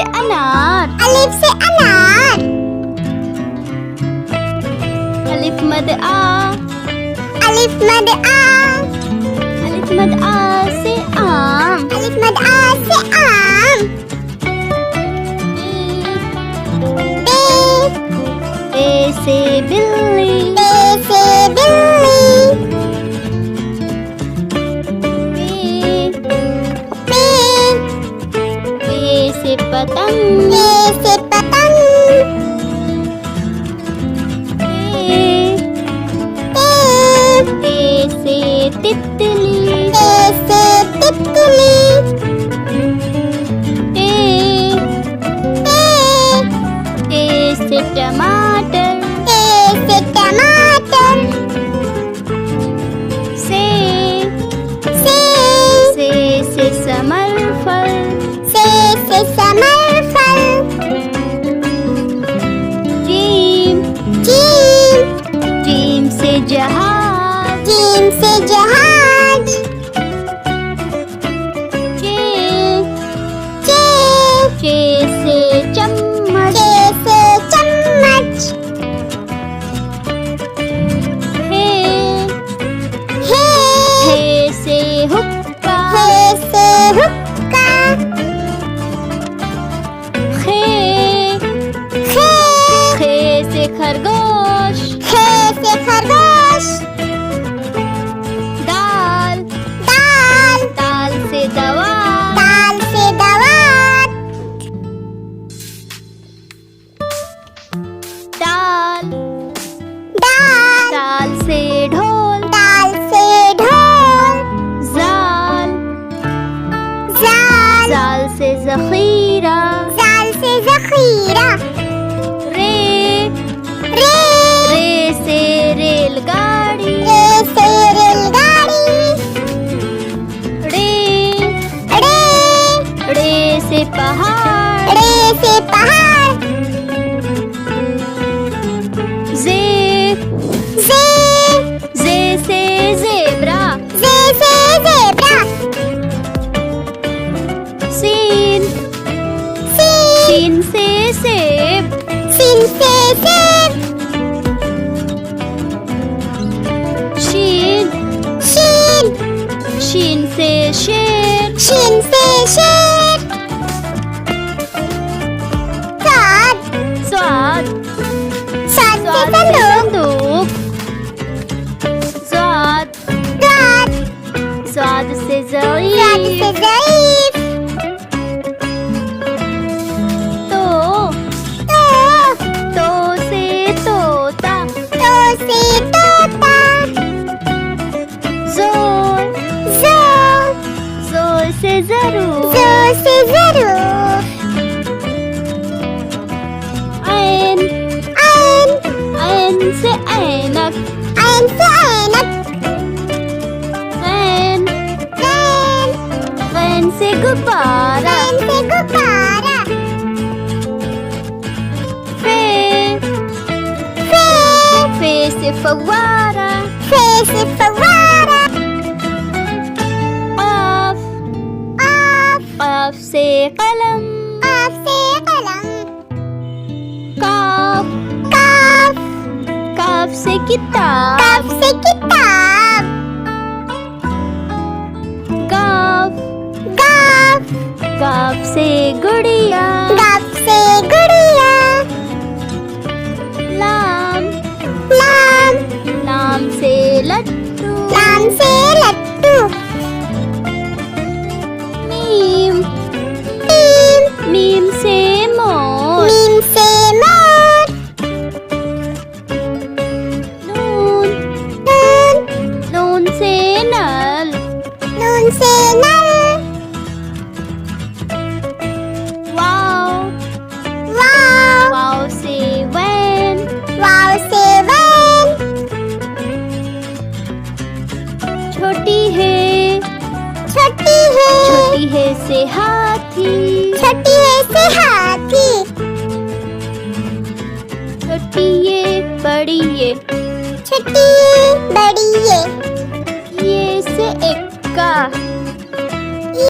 अनार, अलिफ से अनार। अलिफ मद आ, अलिफ मद आ, अलिफ मद आ से आम, अलिफ मद आ से आम। बे से बिल्ली, बे से बिल्ली। बे से पतंग, बे से पतंग। ते से तितली, ते से तितली। ते से टमाटर, ते से टमाटर। से समरफल, से समरफल। जीम, जीम, जीम से जहाज, जीम से जहाज। चे चे से चम्मच, चे से चम्मच। हे हे से हुक्का, हे से हुक्का। खे खे से खरगोश, खे से खरगोश। दाल दाल से दवा, दाल से दवात। दाल दाल से ढोल, दाल से ढोल। जाल जाल से ज़ख़ीरा, जाल से ज़ख़ीरा। रे से रेलगाड़ी, रे से रेलगाड़ी। रे से पहाड़, रे से पहाड़। जे से ज़ेब्रा, जे से ज़ेब्रा। सीन से सेब, सीन से सेब। शीन से शेर, शीन से शेर। स्वाद से संदूक। स्वाद से स्वाद से ज़ईफ़, ज़ईफ़। तो से तोता, तो से तोता। ज़ोर से ज़रूर, ज़ो से ज़रूर। ऐन से ऐनक, ऐन से ऐनक। गैन से गुब्बारा, ऐन से गुब्बारा। फे से फव्वारा, फे से फव्वारा। क़ाफ़ से कलम, क़ाफ़ से कलम। काफ से किताब, काफ से किताब। गाफ से गुड़िया, गाफ से गुड़िया। लाम से लट्टू, लाम से लट्टू। मीम से मोर, मीम से मोर। नून से नल, नून से नल। वाव से वैन, छोटी है से हाथी, छोटी है से हाथी। छोटी ये बड़ी ये, छोटी बड़ी ये। से एक्का,